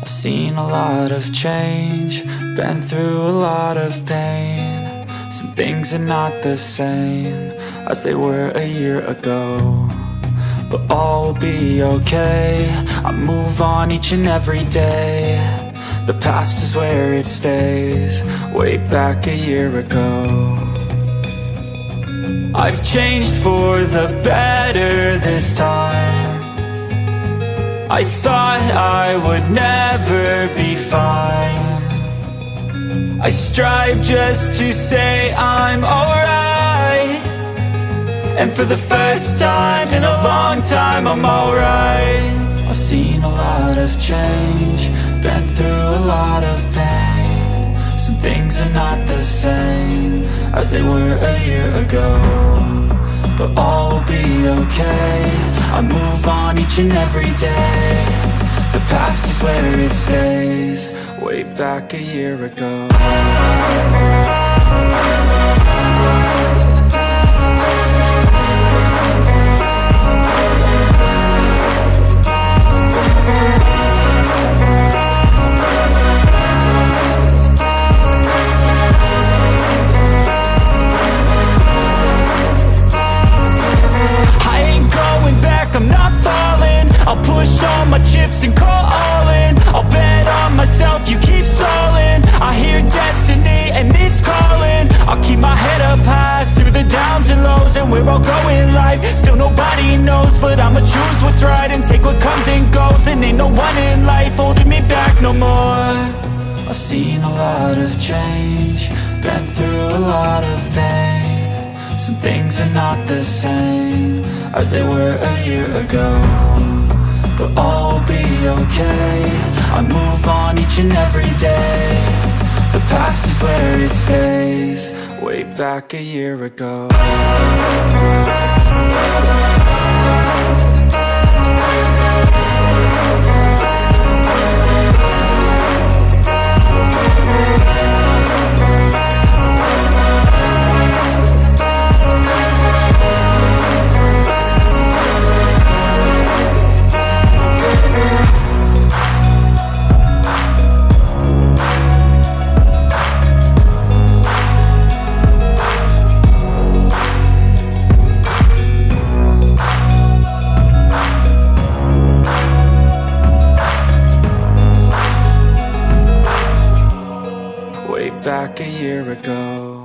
I've seen a lot of change, been through a lot of pain. Some things are not the same as they were a year ago, but all will be okay. I move on each and every day. The past is where it stays, way back a year ago. I've changed for the better this time. I thought I would never be fine. I strive just to say I'm alright, and for the first time in a long time I'm alright. I've seen a lot of change, been through a lot of pain. Some things are not the same as they were a year ago, but all will be okay. I move on each and every day. The past is where it stays, way back a year ago. I'm not falling, I'll push all my chips and call all in. I'll bet on myself, you keep stalling. I hear destiny and it's calling. I'll keep my head up high through the downs and lows, and we're all going live. Still nobody knows, but I'ma choose what's right and take what comes and goes. And ain't no one in life holding me back no more. I've seen a lot of change, been through a lot of pain. Some things are not the same as they were a year ago, but all will be okay. I move on each and every day. The past is where it stays, way back a year ago. Back a year ago.